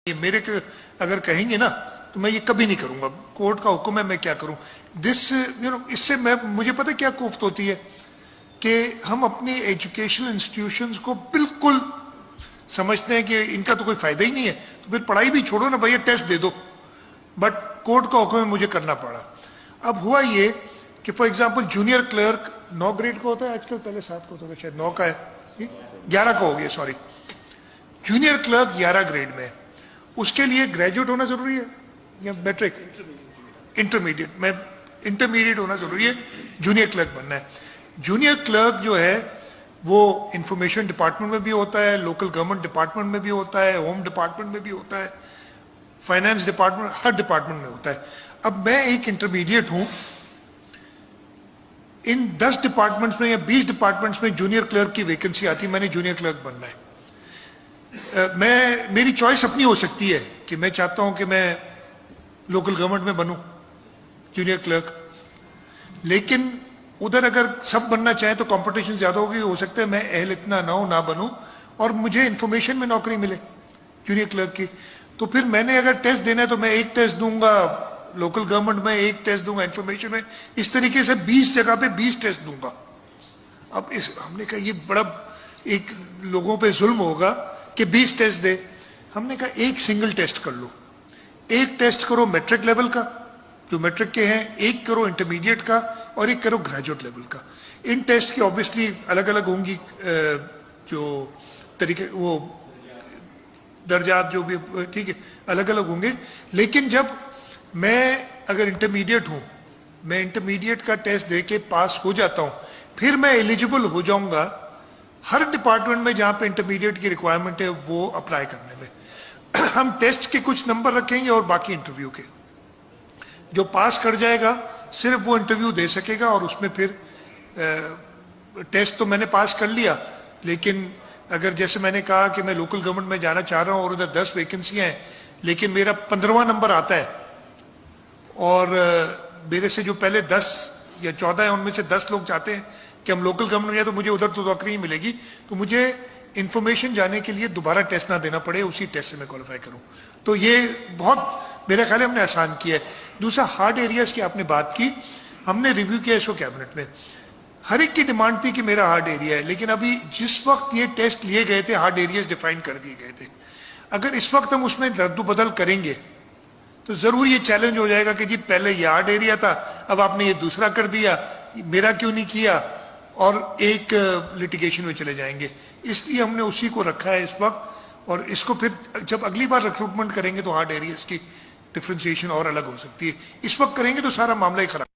ये मेरे के अगर कहेंगे ना तो मैं ये कभी नहीं करूंगा। कोर्ट का हुक्म है, मैं क्या करूं। इससे मैं मुझे पता क्या कोफ्त होती है कि हम अपनी एजुकेशनल इंस्टीट्यूशंस को बिल्कुल समझते हैं कि इनका तो कोई फायदा ही नहीं है, तो फिर पढ़ाई भी छोड़ो ना भैया, टेस्ट दे दो। बट कोर्ट का हुक्म है, मुझे करना पड़ा। अब हुआ ये कि for example junior clerk 9 grade का होता है आजकल, पहले 7 का होता था, शायद 9 का है, 11 का हो गया, सॉरी। जूनियर क्लर्क 11 ग्रेड में, उसके लिए ग्रेजुएट होना जरूरी है या मैट्रिक? इंटरमीडिएट में, इंटरमीडिएट होना जरूरी है, जूनियर क्लर्क बनना है। जूनियर क्लर्क जो है वो इंफॉर्मेशन डिपार्टमेंट में भी होता है, लोकल गवर्नमेंट डिपार्टमेंट में भी होता है, होम डिपार्टमेंट में भी होता है, फाइनेंस डिपार्टमेंट, हर डिपार्टमेंट में होता है। अब मैं एक इंटरमीडिएट हूं, इन 10 डिपार्टमेंट्स में या 20 डिपार्टमेंट्स में जूनियर क्लर्क की वैकेंसी आती है, मैंने जूनियर क्लर्क बनना है। मेरी चॉइस अपनी हो सकती है कि मैं चाहता हूं कि मैं लोकल गवर्नमेंट में बनूं जूनियर क्लर्क, लेकिन उधर अगर सब बनना चाहे तो कंपटीशन ज्यादा होगी, हो सकता है मैं अहल इतना ना हो, ना बनूं और मुझे इंफॉर्मेशन में नौकरी मिले जूनियर क्लर्क की। तो फिर मैंने अगर टेस्ट देना है तो मैं एक टेस्ट दूंगा लोकल गवर्नमेंट में, एक टेस्ट दूंगा इंफॉर्मेशन में, इस तरीके से 20 जगह पे 20 टेस्ट दूंगा। अब हमने कहा ये बड़ा एक लोगों पे जुल्म होगा कि 20 टेस्ट दे। हमने कहा एक सिंगल टेस्ट कर लो, एक टेस्ट करो मैट्रिक लेवल का जो मैट्रिक के हैं, एक करो इंटरमीडिएट का और एक करो ग्रेजुएट लेवल का। इन टेस्ट की ऑब्वियसली अलग अलग होंगी जो तरीके, वो दर्जात जो भी, ठीक है, अलग अलग होंगे। लेकिन जब मैं अगर इंटरमीडिएट हूं, मैं इंटरमीडिएट का टेस्ट दे के पास हो जाता हूं, फिर मैं एलिजिबल हो जाऊंगा हर डिपार्टमेंट में जहां पे इंटरमीडिएट की रिक्वायरमेंट है वो अप्लाई करने में। हम टेस्ट के कुछ नंबर रखेंगे और बाकी इंटरव्यू के। जो पास कर जाएगा सिर्फ वो इंटरव्यू दे सकेगा, और उसमें फिर टेस्ट तो मैंने पास कर लिया, लेकिन अगर जैसे मैंने कहा कि मैं लोकल गवर्नमेंट में जाना चाह रहा हूं और उधर 10 वैकेंसियां हैं, लेकिन मेरा 15वां नंबर आता है और मेरे से जो पहले 10 या 14 है उनमें से 10 लोग चाहते हैं कि हम लोकल गवर्नमेंट में जाए, तो मुझे उधर तो नौकरी नहीं मिलेगी, तो मुझे इंफॉर्मेशन जाने के लिए दोबारा टेस्ट ना देना पड़े, उसी टेस्ट से मैं क्वालिफाई करूं। तो ये बहुत मेरे ख्याल हमने आसान किया है। दूसरा, हार्ड एरियाज की आपने बात की, हमने रिव्यू किया इसको कैबिनेट में। हर एक की डिमांड थी कि मेरा हार्ड एरिया है, लेकिन अभी जिस वक्त ये टेस्ट लिए गए थे हार्ड एरियाज डिफाइन कर दिए गए थे। अगर इस वक्त हम उसमें रद्दबदल करेंगे तो जरूर ये चैलेंज हो जाएगा कि जी पहले ये हार्ड एरिया था, अब आपने ये दूसरा कर दिया, मेरा क्यों नहीं किया, और एक लिटिगेशन में चले जाएंगे। इसलिए हमने उसी को रखा है इस वक्त, और इसको फिर जब अगली बार रिक्रूटमेंट करेंगे तो हार्ड एरियाज की डिफ्रेंसिएशन और अलग हो सकती है। इस वक्त करेंगे तो सारा मामला ही खराब।